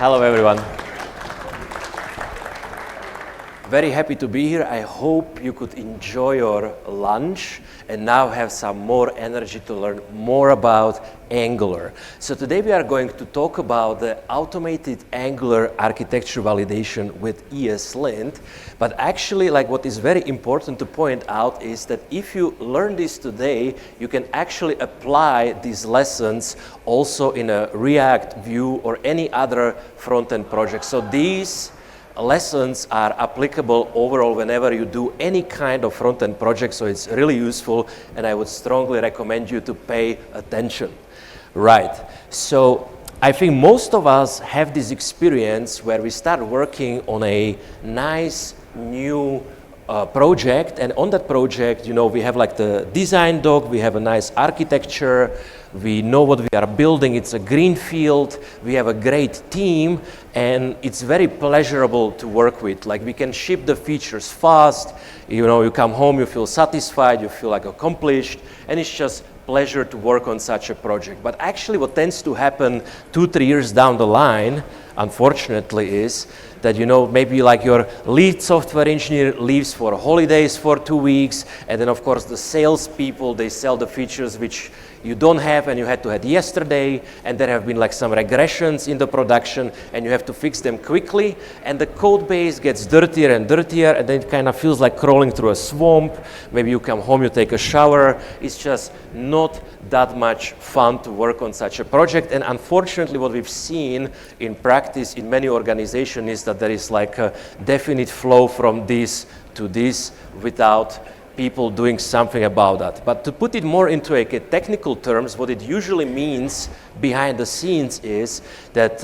Hello, everyone. Very happy to be here. I hope you could enjoy your lunch and now have some more energy to learn more about Angular. So today we are going to talk about the automated Angular architecture validation with ESLint. But actually, like, what is very important to point out is that if you learn this today, you can actually apply these lessons also in a React, Vue, or any other front-end project. So these lessons are applicable overall whenever you do any kind of front-end project, so it's really useful, and I would strongly recommend you to pay attention. Right, so I think most of us have this experience where we start working on a nice new project, and on that project, you know, we have like the design doc, we have a nice architecture, we know what we are building, it's a green field, we have a great team, and it's very pleasurable to work with. Like, we can ship the features fast, you know, you come home, you feel satisfied, you feel like accomplished, and it's just pleasure to work on such a project. But actually what tends to happen 2-3 years down the line, unfortunately, is that, you know, maybe like your lead software engineer leaves for holidays for 2 weeks, and then of course the salespeople, they sell the features which you don't have and you had to have yesterday, and there have been like some regressions in the production and you have to fix them quickly, and the code base gets dirtier and dirtier, and then it kind of feels like crawling through a swamp. Maybe you come home, you take a shower. It's just not that much fun to work on such a project. And unfortunately what we've seen in practice in many organizations is that there is like a definite flow from this to this without people doing something about that. But to put it more into a technical terms, what it usually means behind the scenes is that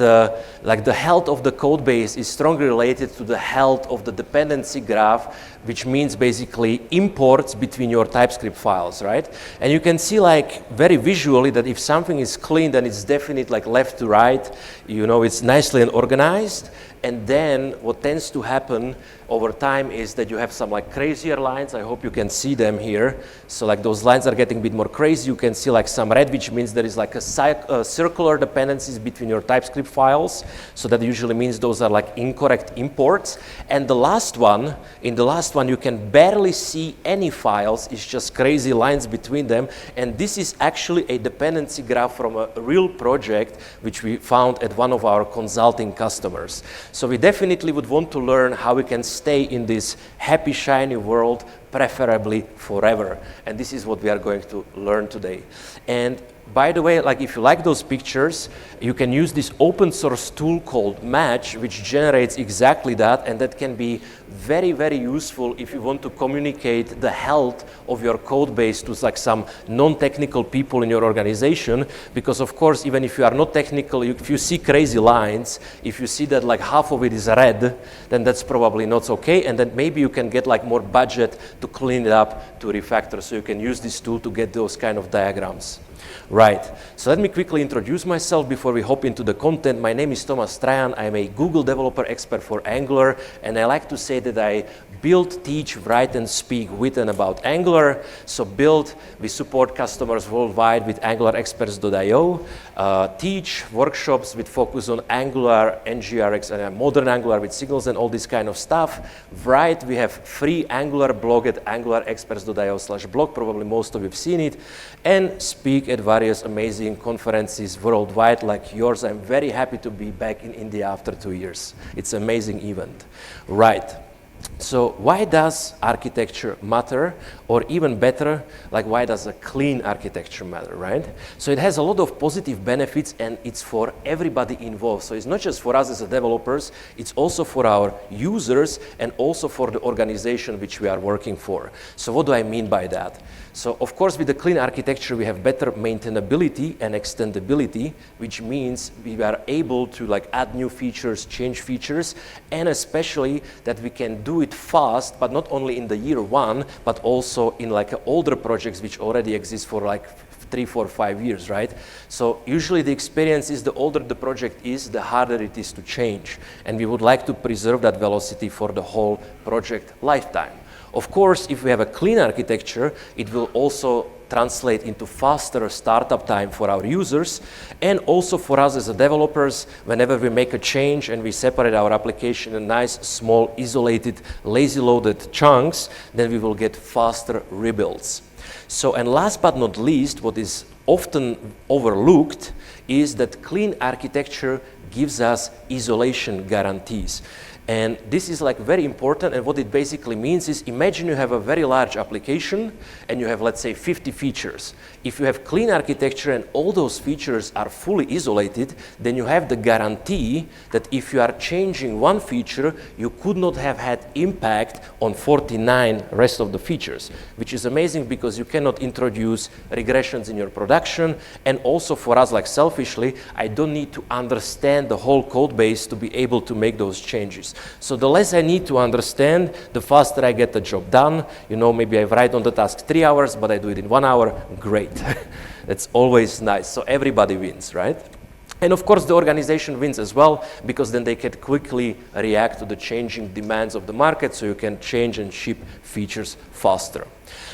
like the health of the code base is strongly related to the health of the dependency graph, which means basically imports between your TypeScript files, right? And you can see like very visually that if something is clean, then it's definitely like left to right, you know, it's nicely and organized. And then what tends to happen over time is that you have some like crazier lines. I hope you can see them here. So like those lines are getting a bit more crazy. You can see like some red, which means there is like a circular dependencies between your TypeScript files. So that usually means those are like incorrect imports. And the last one, in the last one, you can barely see any files. It's just crazy lines between them. And this is actually a dependency graph from a real project, which we found at one of our consulting customers. So we definitely would want to learn how we can stay in this happy, shiny world, preferably forever. And this is what we are going to learn today. And by the way, like if you like those pictures, you can use this open source tool called Match, which generates exactly that, and that can be very, very useful if you want to communicate the health of your code base to like some non-technical people in your organization. Because of course, even if you are not technical, if you see crazy lines, if you see that like half of it is red, then that's probably not okay, and then maybe you can get like more budget to clean it up, to refactor, so you can use this tool to get those kind of diagrams. Right, so let me quickly introduce myself before we hop into the content. My name is Tomas Trajan. I'm a Google developer expert for Angular, and I like to say that I build, teach, write, and speak with and about Angular. So build, we support customers worldwide with AngularExperts.io. Teach workshops with focus on Angular, NGRX, and modern Angular with signals and all this kind of stuff. Write, we have free Angular blog at AngularExperts.io/blog. Probably most of you have seen it. And speak at various amazing conferences worldwide like yours. I'm very happy to be back in India after 2 years. It's an amazing event. Right. So why does architecture matter? Or even better, like why does a clean architecture matter, right? So it has a lot of positive benefits, and it's for everybody involved. So it's not just for us as developers, it's also for our users and also for the organization which we are working for. So what do I mean by that? So of course with the clean architecture we have better maintainability and extendability, which means we are able to like add new features, change features, and especially that we can do it fast, but not only in the year one, but also in like older projects which already exist for like 3, 4, 5 years, right? So usually the experience is the older the project is, the harder it is to change. And we would like to preserve that velocity for the whole project lifetime. Of course, if we have a clean architecture, it will also translate into faster startup time for our users, and also for us as a developers, whenever we make a change and we separate our application in nice, small, isolated, lazy loaded chunks, then we will get faster rebuilds. So, and last but not least, what is often overlooked is that clean architecture gives us isolation guarantees. And this is like very important, and what it basically means is, imagine you have a very large application and you have, let's say, 50 features. If you have clean architecture and all those features are fully isolated, then you have the guarantee that if you are changing one feature, you could not have had impact on 49 rest of the features, which is amazing because you cannot introduce regressions in your production. And also for us, like selfishly, I don't need to understand the whole code base to be able to make those changes. So the less I need to understand, the faster I get the job done. You know, maybe I write on the task 3 hours, but I do it in 1 hour. Great. That's always nice. So everybody wins, right? And of course, the organization wins as well, because then they can quickly react to the changing demands of the market, so you can change and ship features faster.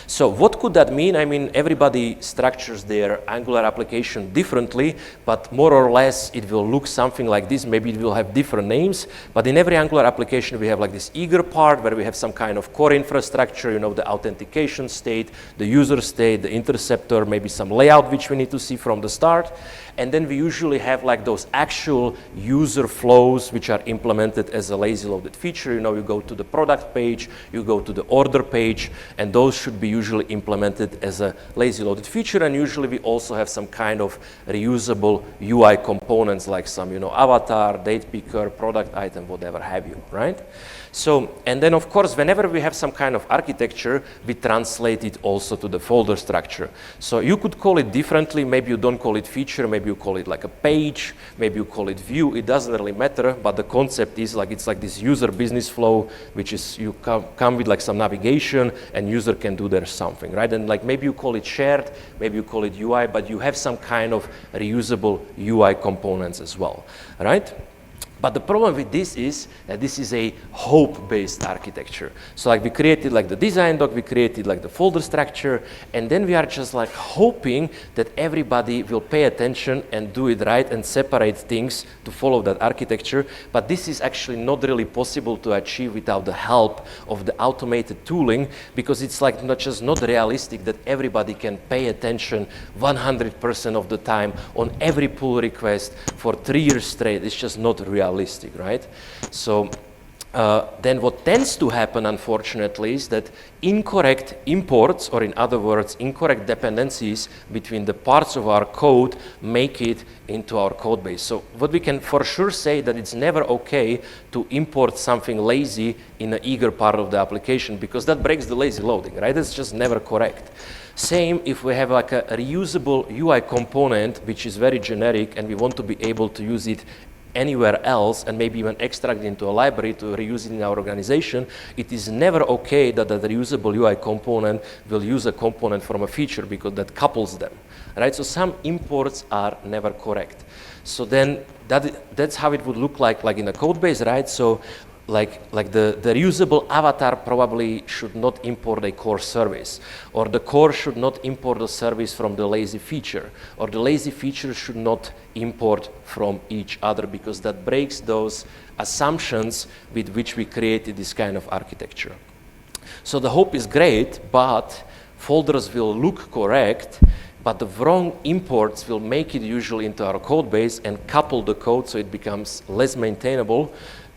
So what could that mean? I mean, everybody structures their Angular application differently, but more or less it will look something like this. Maybe it will have different names, but in every Angular application we have like this eager part where we have some kind of core infrastructure, you know, the authentication state, the user state, the interceptor, maybe some layout which we need to see from the start. And then we usually have like those actual user flows which are implemented as a lazy loaded feature. You know, you go to the product page, you go to the order page, and those should be usually implemented as a lazy loaded feature. And usually we also have some kind of reusable UI components like some, you know, avatar, date picker, product item, whatever have you, right? So, and then of course, whenever we have some kind of architecture, we translate it also to the folder structure. So you could call it differently. Maybe you don't call it feature, maybe you call it like a page, maybe you call it view. It doesn't really matter, but the concept is like, it's like this user business flow, which is you come with like some navigation and user can do their something, right? And like maybe you call it shared, maybe you call it UI, but you have some kind of reusable UI components as well, right? But the problem with this is that this is a hope-based architecture. So like we created like the design doc, we created like the folder structure, and then we are just like hoping that everybody will pay attention and do it right and separate things to follow that architecture. But this is actually not really possible to achieve without the help of the automated tooling, because it's like not realistic that everybody can pay attention 100% of the time on every pull request for 3 years straight. It's just not realistic, right? So then what tends to happen, unfortunately, is that incorrect imports, or in other words, incorrect dependencies between the parts of our code make it into our code base. So what we can for sure say that it's never okay to import something lazy in an eager part of the application, because that breaks the lazy loading, right? It's just never correct. Same if we have like a reusable UI component, which is very generic, and we want to be able to use it anywhere else and maybe even extract it into a library to reuse it in our organization. It is never okay that the reusable UI component will use a component from a feature, because that couples them, right? So some imports are never correct. So then that's how it would look like in a code base, right? So like the reusable avatar probably should not import a core service, or the core should not import a service from the lazy feature, or the lazy feature should not import from each other, because that breaks those assumptions with which we created this kind of architecture. So the hope is great, but folders will look correct, but the wrong imports will make it usually into our code base and couple the code so it becomes less maintainable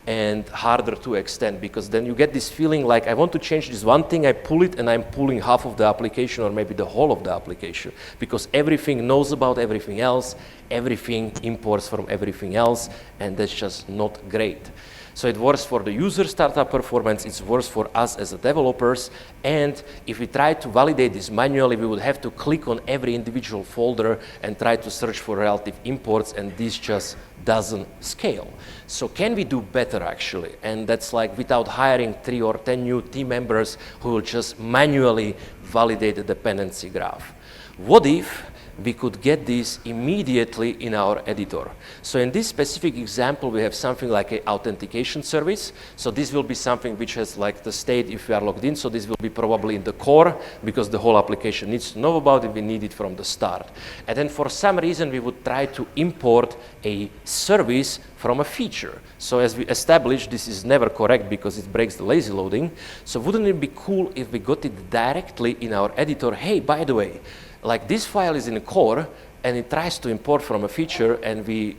and harder to extend, because then you get this feeling like, I want to change this one thing, I pull it, and I'm pulling half of the application or maybe the whole of the application, because everything knows about everything else, everything imports from everything else, and that's just not great. So it's worse for the user startup performance, it's worse for us as developers, and if we try to validate this manually, we would have to click on every individual folder and try to search for relative imports, and this just doesn't scale. So can we do better actually? And that's like without hiring 3 or 10 new team members who will just manually validate the dependency graph. What if we could get this immediately in our editor. So in this specific example, we have something like an authentication service. So this will be something which has like the state if we are logged in. So this will be probably in the core because the whole application needs to know about it. We need it from the start. And then for some reason, we would try to import a service from a feature. So as we established, this is never correct because it breaks the lazy loading. So wouldn't it be cool if we got it directly in our editor? Hey, by the way, like this file is in the core and it tries to import from a feature, and we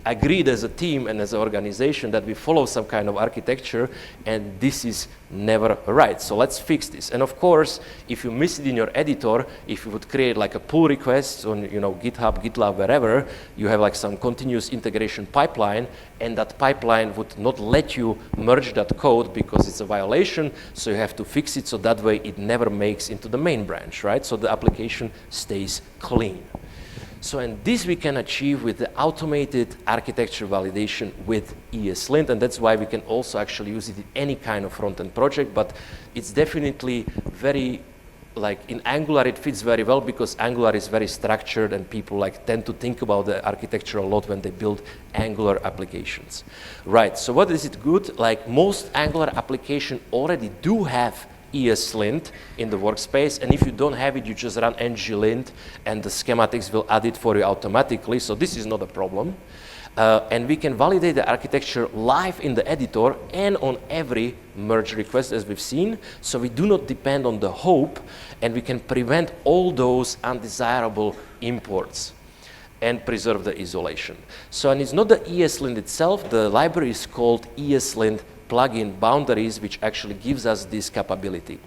agreed as a team and as an organization that we follow some kind of architecture, and this is never right. So let's fix this. And of course, if you miss it in your editor, if you would create like a pull request on GitHub, GitLab, wherever, you have like some continuous integration pipeline, and that pipeline would not let you merge that code because it's a violation, so you have to fix it so that way it never makes into the main branch, right? So the application stays clean. So, and this we can achieve with the automated architecture validation with ESLint, and that's why we can also actually use it in any kind of front-end project, but it's definitely very, like in Angular it fits very well because Angular is very structured and people like tend to think about the architecture a lot when they build Angular applications. Right, so what is it good? Like most Angular applications already do have ESLint in the workspace, and if you don't have it, you just run nglint and the schematics will add it for you automatically, so this is not a problem. And we can validate the architecture live in the editor and on every merge request as we've seen, so we do not depend on the hope, and we can prevent all those undesirable imports and preserve the isolation. So, and it's not the ESLint itself, the library is called ESLint plugin boundaries, which actually gives us this capability.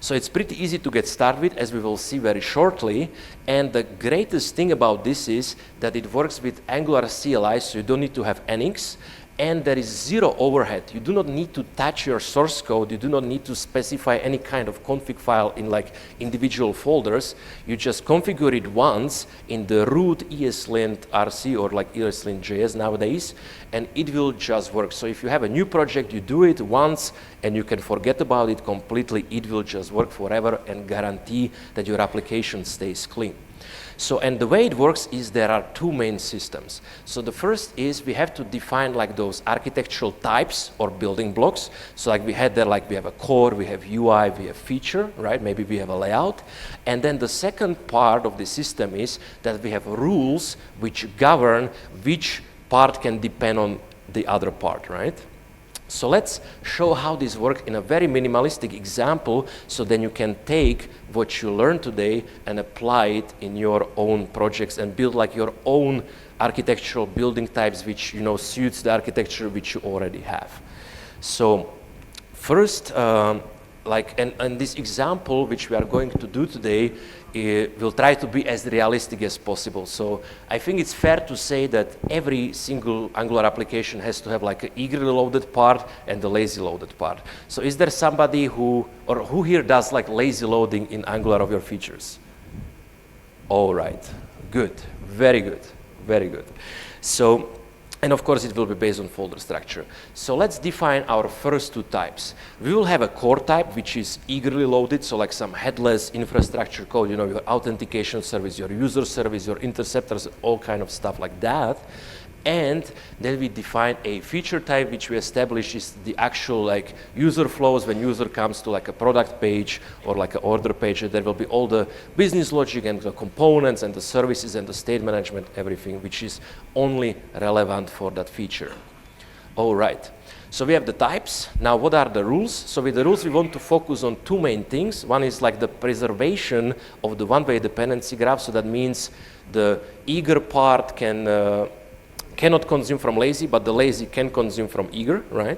So it's pretty easy to get started with, as we will see very shortly. And the greatest thing about this is that it works with Angular CLI, so you don't need to have Nix. And there is zero overhead. You do not need to touch your source code. You do not need to specify any kind of config file in like individual folders. You just configure it once in the root ESLint RC or like ESLint JS nowadays, and it will just work. So if you have a new project, you do it once and you can forget about it completely. It will just work forever and guarantee that your application stays clean. So, and the way it works is there are two main systems. So the first is we have to define like those architectural types or building blocks. So like we had there, like we have a core, we have UI, we have feature, right? Maybe we have a layout. And then the second part of the system is that we have rules which govern which part can depend on the other part, right? So let's show how this works in a very minimalistic example, so then you can take what you learned today and apply it in your own projects and build like your own architectural building types which suits the architecture which you already have. So first, and this example which we are going to do today, we'll try to be as realistic as possible. So I think it's fair to say that every single Angular application has to have like an eagerly loaded part and the lazy loaded part. So is there somebody who here does like lazy loading in Angular of your features? All right, good, very good, very good. So, and of course, it will be based on folder structure. So let's define our first two types. We will have a core type, which is eagerly loaded, so like some headless infrastructure code, your authentication service, your user service, your interceptors, all kind of stuff like that. And then we define a feature type, which we establish is the actual like user flows when user comes to like a product page or like an order page. There will be all the business logic and the components and the services and the state management, everything which is only relevant for that feature. All right. So we have the types. Now what are the rules? So with the rules we want to focus on two main things. One is like the preservation of the one-way dependency graph. So that means the eager part cannot consume from lazy, but the lazy can consume from eager, right?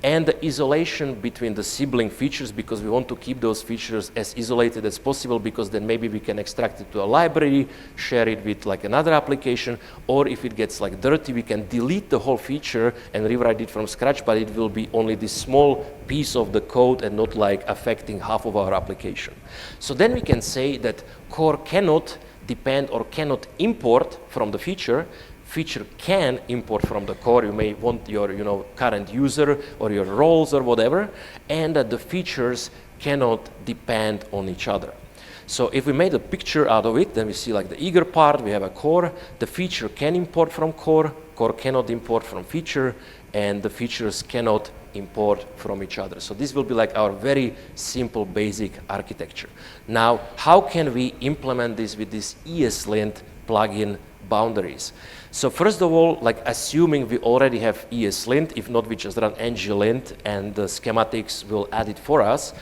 And the isolation between the sibling features, because we want to keep those features as isolated as possible, because then maybe we can extract it to a library, share it with like another application, or if it gets like dirty, we can delete the whole feature and rewrite it from scratch, but it will be only this small piece of the code and not like affecting half of our application. So then we can say that core cannot depend or cannot import from the feature. Feature can import from the core. You may want your current user or your roles or whatever, and that the features cannot depend on each other. So if we made a picture out of it, then we see like the eager part, we have a core, the feature can import from core cannot import from feature, and the features cannot import from each other. So this will be like our very simple basic architecture. Now, how can we implement this with this ESLint plugin boundaries? So first of all, like assuming we already have ESLint, if not we just run nglint and the schematics will add it for us,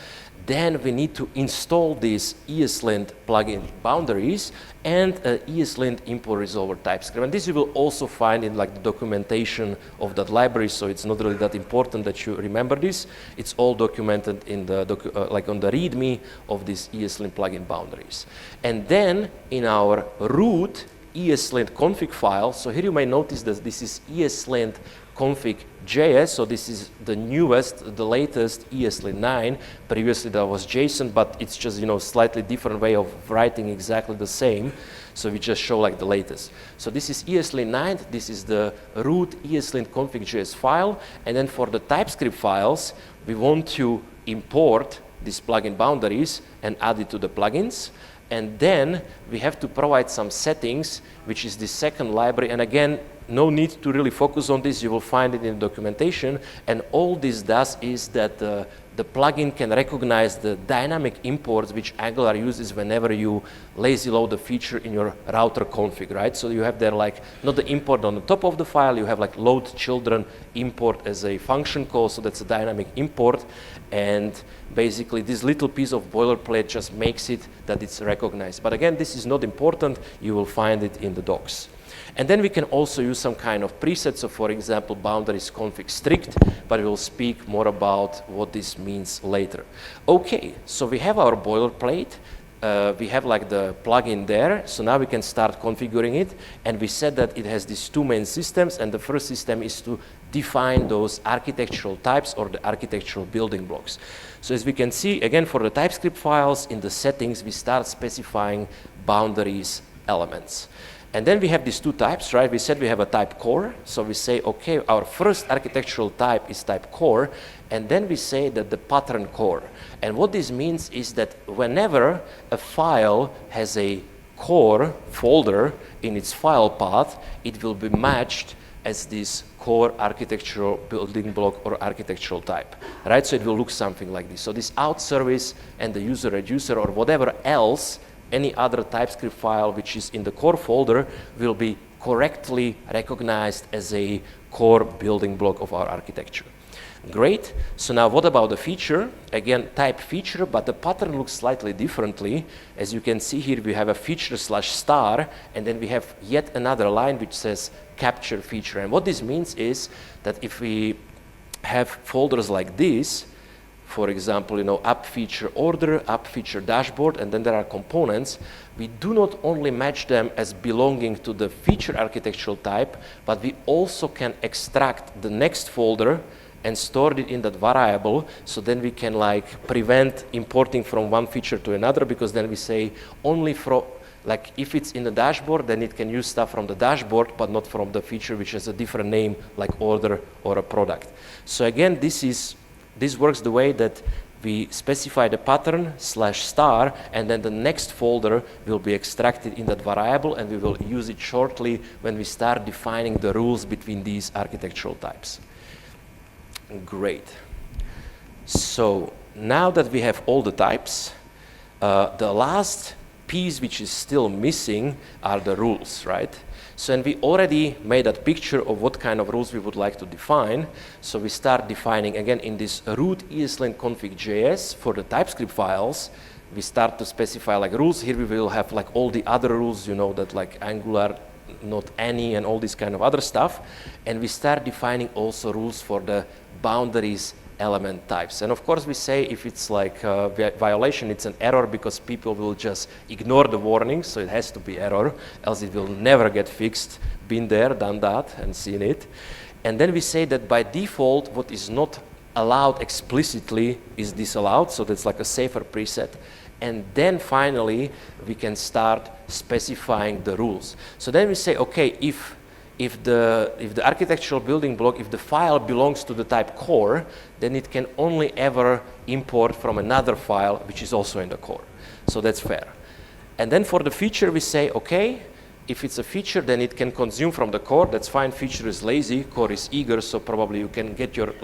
then we need to install these ESLint plugin boundaries and ESLint import resolver TypeScript. And this you will also find in like the documentation of that library, so it's not really that important that you remember this. It's all documented in the like on the README of these ESLint plugin boundaries. And then in our root ESLint config file, so here you may notice that this is ESLint config.js, so this is the newest, the latest ESLint 9. Previously that was JSON, but it's just, you know, slightly different way of writing exactly the same. So we just show like the latest. So this is ESLint 9, this is the root ESLint config.js file, and then for the TypeScript files, we want to import these plugin boundaries and add it to the plugins. And then we have to provide some settings, which is the second library. And again, no need to really focus on this. You will find it in the documentation. And all this does is that the plugin can recognize the dynamic imports which Angular uses whenever you lazy load a feature in your router config, right? So you have there like not the import on the top of the file, you have like load children import as a function call, so that's a dynamic import. And basically this little piece of boilerplate just makes it that it's recognized. But again, this is not important. You will find it in the docs. And then we can also use some kind of preset. So for example, boundaries config strict, but we'll speak more about what this means later. Okay, so we have our boilerplate. We have like the plugin there. So now we can start configuring it. And we said that it has these two main systems. And the first system is to define those architectural types or the architectural building blocks. So as we can see, again, for the TypeScript files, in the settings, we start specifying boundaries elements. And then we have these two types, right? We said we have a type core. So we say, okay, our first architectural type is type core. And then we say that the pattern core. And what this means is that whenever a file has a core folder in its file path, it will be matched as this core architectural building block or architectural type, right? So it will look something like this. So this out service and the user reducer or whatever else, any other TypeScript file which is in the core folder will be correctly recognized as a core building block of our architecture. Great. So now what about the feature? Again, type feature, but the pattern looks slightly differently. As you can see here, we have a feature /star, and then we have yet another line which says capture feature. And what this means is that if we have folders like this, for example, you know, app feature order, app feature dashboard, and then there are components, we do not only match them as belonging to the feature architectural type, but we also can extract the next folder and store it in that variable. So then we can like prevent importing from one feature to another, because then we say only from, like if it's in the dashboard, then it can use stuff from the dashboard, but not from the feature which has a different name like order or a product. So again, this works the way that we specify the pattern /star, and then the next folder will be extracted in that variable, and we will use it shortly when we start defining the rules between these architectural types. Great. So now that we have all the types, the last piece which is still missing are the rules, right? So and we already made that picture of what kind of rules we would like to define. So we start defining again in this root ESLint config.js for the TypeScript files. We start to specify like rules. Here we will have like all the other rules, you know, that like Angular, not any, and all this kind of other stuff. And we start defining also rules for the boundaries element types. And of course we say if it's like a violation, it's an error, because people will just ignore the warning, so it has to be error, else it will never get fixed. Been there, done that, and seen it. And then we say that by default, what is not allowed explicitly is disallowed, so that's like a safer preset. And then finally, we can start specifying the rules. So then we say, okay, if if the architectural building block, if the file belongs to the type core, then it can only ever import from another file which is also in the core. So that's fair. And then for the feature we say, okay, if it's a feature, then it can consume from the core. That's fine. Feature is lazy, core is eager, so probably you can get your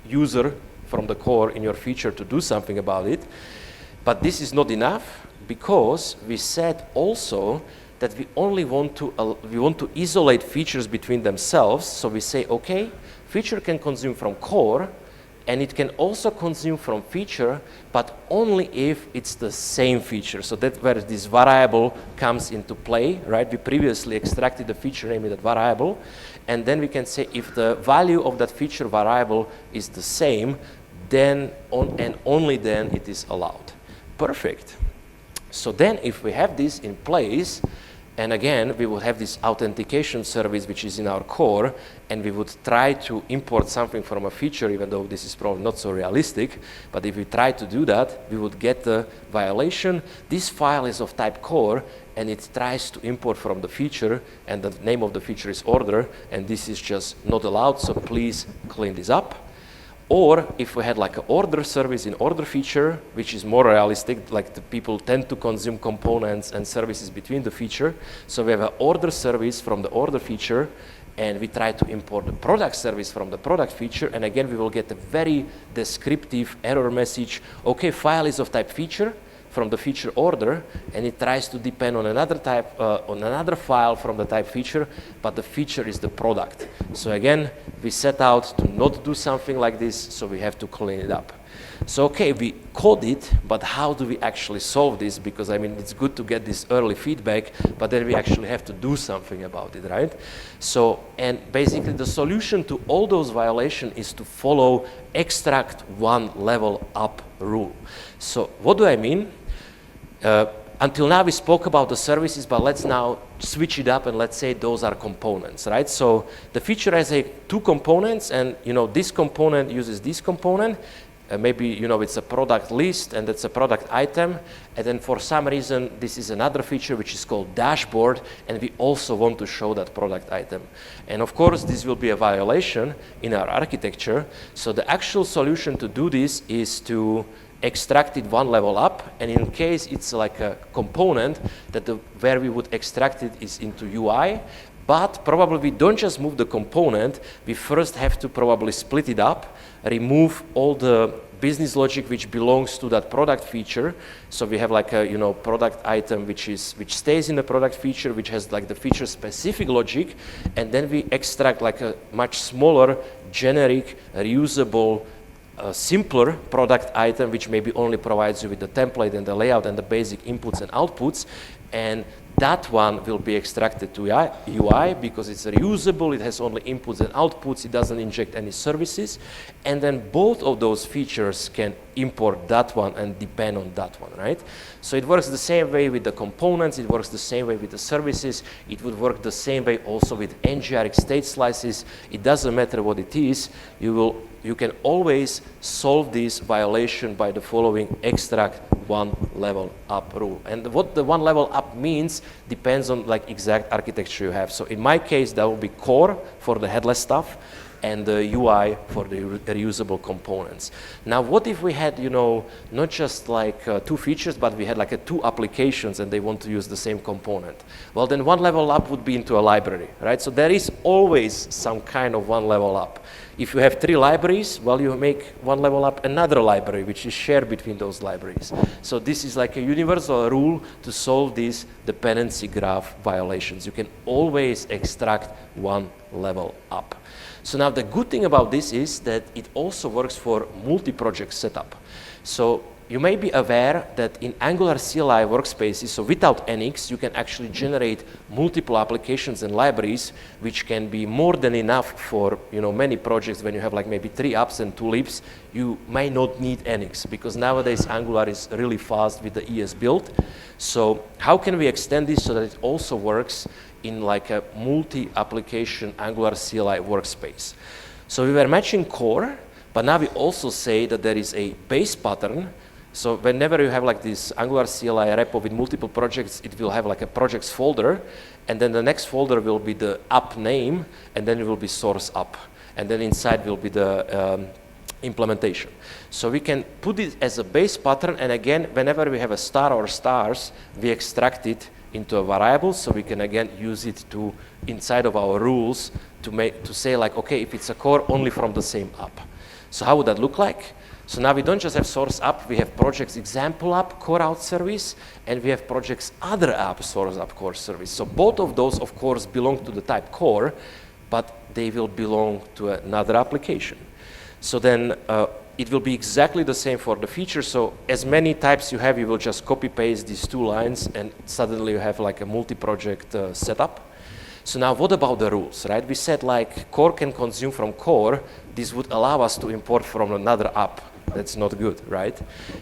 user from the core in your feature to do something about it. But this is not enough, because we said also that we only want to isolate features between themselves. So we say, okay, feature can consume from core, and it can also consume from feature, but only if it's the same feature. So that's where this variable comes into play, right? We previously extracted the feature name in that variable, and then we can say if the value of that feature variable is the same, then and only then it is allowed. Perfect. So then if we have this in place, and again, we would have this authentication service which is in our core, and we would try to import something from a feature, even though this is probably not so realistic. But if we try to do that, we would get the violation. This file is of type core, and it tries to import from the feature, and the name of the feature is order, and this is just not allowed, so please clean this up. Or if we had like an order service in order feature, which is more realistic, like the people tend to consume components and services between the feature. So we have an order service from the order feature, and we try to import the product service from the product feature. And again, we will get a very descriptive error message. Okay, file is of type feature from the feature order, and it tries to depend on another type, on another file from the type feature, but the feature is the product. So again, we set out to not do something like this, so we have to clean it up. So okay, we code it, but how do we actually solve this? Because I mean, it's good to get this early feedback, but then we actually have to do something about it, right? So, and basically the solution to all those violations is to follow extract one level up rule. So what do I mean? Until now we spoke about the services, but let's now switch it up and let's say those are components, right? So the feature has two components, and this component uses this component. Maybe it's a product list, and that's a product item, and then for some reason this is another feature which is called dashboard, and we also want to show that product item. And of course this will be a violation in our architecture. So the actual solution to do this is to extract it one level up, and in case it's like a component, that where we would extract it is into UI. But probably we don't just move the component, we first have to probably split it up, remove all the business logic which belongs to that product feature. So we have like a product item which stays in the product feature, which has like the feature specific logic, and then we extract like a much smaller, generic, reusable, simpler product item which maybe only provides you with the template and the layout and the basic inputs and outputs, and that one will be extracted to UI because it's reusable, it has only inputs and outputs, it doesn't inject any services, and then both of those features can import that one and depend on that one, right? So it works the same way with the components, it works the same way with the services, it would work the same way also with NGRX state slices. It doesn't matter what it is, you can always solve this violation by the following extract one level up rule. And what the one level up means depends on like exact architecture you have. So in my case, that will be core for the headless stuff and the UI for the reusable components. Now, what if we had, not just like two features, but we had like two applications and they want to use the same component? Well, then one level up would be into a library, right? So there is always some kind of one level up. If you have three libraries, well, you make one level up another library, which is shared between those libraries. So this is like a universal rule to solve these dependency graph violations. You can always extract one level up. So now the good thing about this is that it also works for multi-project setup. So you may be aware that in Angular CLI workspaces, so without NX, you can actually generate multiple applications and libraries, which can be more than enough for many projects. When you have like maybe 3 apps and 2 libs, you may not need NX, because nowadays Angular is really fast with the ES build. So how can we extend this so that it also works in like a multi-application Angular CLI workspace? So we were matching core, but now we also say that there is a base pattern So whenever you have like this Angular CLI repo with multiple projects, it will have like a projects folder, and then the next folder will be the app name, and then it will be source app, and then inside will be the implementation. So we can put it as a base pattern, and again, whenever we have a star or stars, we extract it into a variable, so we can again use it to inside of our rules to say like, okay, if it's a core, only from the same app. So how would that look like? So now we don't just have source app, we have projects example app, core out service, and we have projects other app, source app, core service. So both of those, of course, belong to the type core, but they will belong to another application. So then it will be exactly the same for the feature. So as many types you have, you will just copy paste these two lines, and suddenly you have like a multi-project setup. So now what about the rules, right? We said like core can consume from core. This would allow us to import from another app. That's not good, right?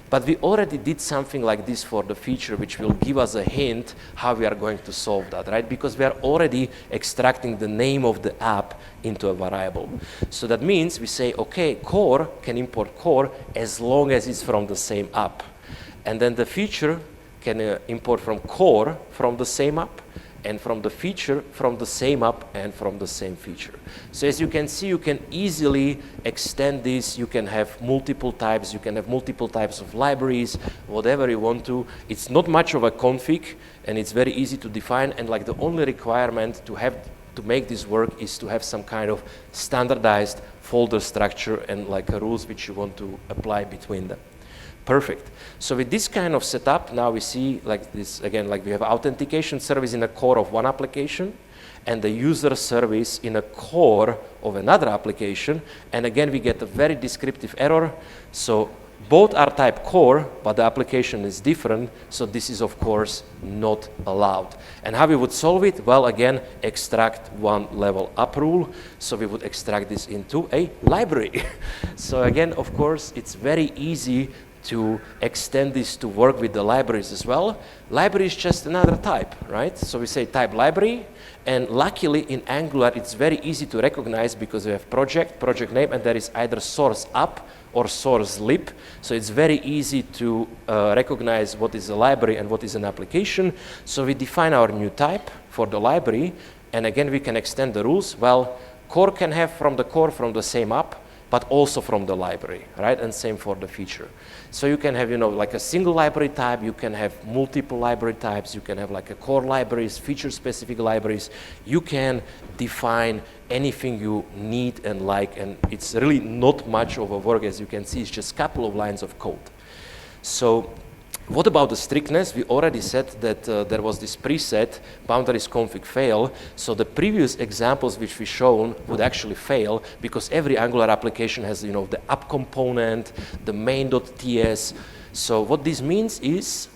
But we already did something like this for the feature, which will give us a hint how we are going to solve that, right? Because we are already extracting the name of the app into a variable. So that means we say, okay, core can import core as long as it's from the same app. And then the feature can import from core from the same app, and from the feature from the same app and from the same feature. So as you can see, you can easily extend this. You can have multiple types. You can have multiple types of libraries, whatever you want to. It's not much of a config, and it's very easy to define. And like the only requirement to make this work is to have some kind of standardized folder structure and like rules which you want to apply between them. Perfect. So with this kind of setup, now we see like this, again, like we have authentication service in a core of one application and the user service in a core of another application. And again, we get a very descriptive error. So both are type core, but the application is different. So this is, of course, not allowed. And how we would solve it? Well, again, extract one level up rule. So we would extract this into a library. So again, of course, it's very easy to extend this to work with the libraries as well. Library is just another type, right? So we say type library, and luckily in Angular it's very easy to recognize because we have project name, and there is either source app or source lib. So it's very easy to recognize what is a library and what is an application. So we define our new type for the library, and again we can extend the rules. Well, core can have from the same app, but also from the library, right? And same for the feature. So you can have, like a single library type, you can have multiple library types, you can have like a core libraries, feature-specific libraries. You can define anything you need and like, and it's really not much of a work, as you can see, it's just a couple of lines of code. So what about the strictness? We already said that there was this preset, boundaries config fail. So the previous examples which we shown would actually fail because every Angular application has, the app component, the main.ts. So what this means is,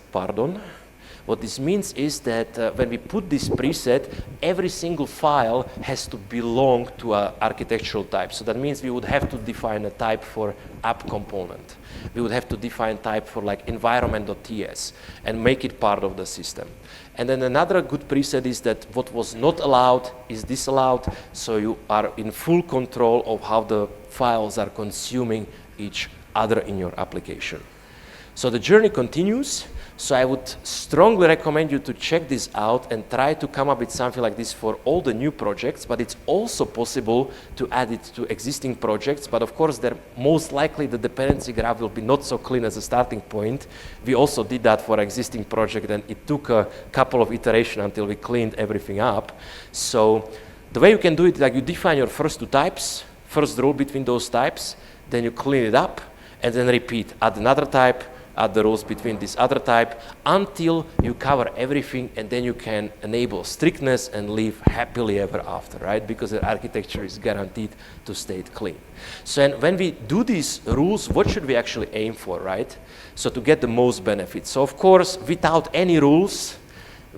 what this means is that when we put this preset, every single file has to belong to an architectural type. So that means we would have to define a type for app component. We would have to define type for like environment.ts and make it part of the system. And then another good preset is that what was not allowed is disallowed, so you are in full control of how the files are consuming each other in your application. So the journey continues. So I would strongly recommend you to check this out and try to come up with something like this for all the new projects, but it's also possible to add it to existing projects. But of course, most likely the dependency graph will be not so clean as a starting point. We also did that for existing project, and it took a couple of iterations until we cleaned everything up. So the way you can do it, like you define your first two types, first rule between those types, then you clean it up, and then repeat, add another type, add the rules between this other type until you cover everything, and then you can enable strictness and live happily ever after, right? Because the architecture is guaranteed to stay clean. So and when we do these rules, what should we actually aim for, right? So to get the most benefit. So of course, without any rules,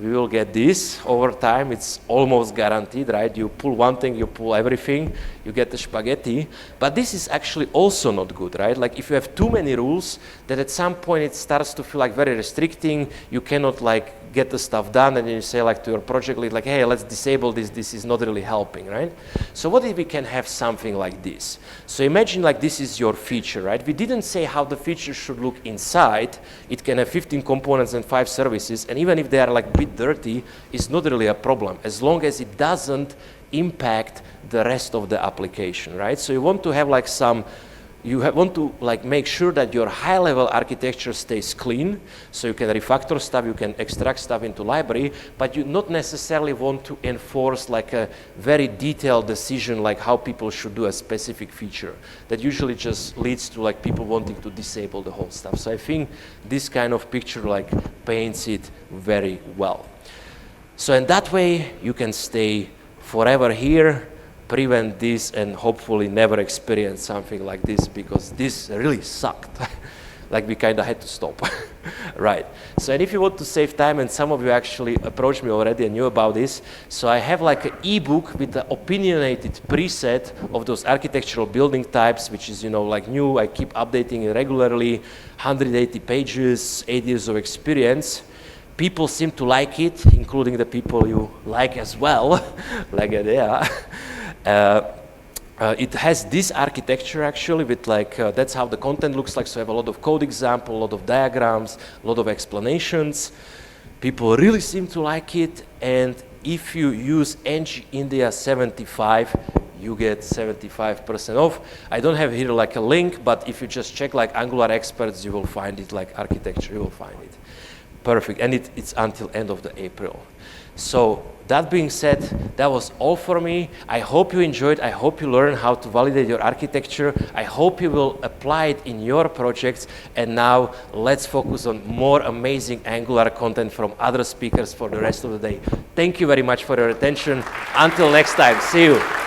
we will get this over time. It's almost guaranteed, right? You pull one thing, you pull everything, you get the spaghetti. But this is actually also not good, right? Like if you have too many rules, then at some point it starts to feel like very restricting. You cannot like get the stuff done, and then you say like to your project lead, like, hey, let's disable this. This is not really helping, right? So what if we can have something like this? So imagine like this is your feature, right? We didn't say how the feature should look inside. It can have 15 components and 5 services, and even if they are like a bit dirty, it's not really a problem, as long as it doesn't impact the rest of the application, right? So you want to have like want to like make sure that your high-level architecture stays clean, so you can refactor stuff, you can extract stuff into library, but you not necessarily want to enforce like a very detailed decision like how people should do a specific feature. That usually just leads to like people wanting to disable the whole stuff. So I think this kind of picture like paints it very well. So in that way, you can stay forever here, prevent this, and hopefully never experience something like this, because this really sucked. Like we kind of had to stop. Right. So and if you want to save time, and some of you actually approached me already and knew about this, so I have like an ebook with the opinionated preset of those architectural building types, which is, you know, like new. I keep updating it regularly, 180 pages, 8 years of experience. People seem to like it, including the people you like as well, like Adea. It has this architecture actually with like, that's how the content looks like. So I have a lot of code example, a lot of diagrams, a lot of explanations. People really seem to like it. And if you use Eng India 75, you get 75% off. I don't have here like a link, but if you just check like Angular experts, you will find it, like architecture, you will find it. Perfect, and it's until end of the April. So that being said, that was all for me. I hope you enjoyed. I hope you learned how to validate your architecture. I hope you will apply it in your projects. And now let's focus on more amazing Angular content from other speakers for the rest of the day. Thank you very much for your attention. Until next time, see you.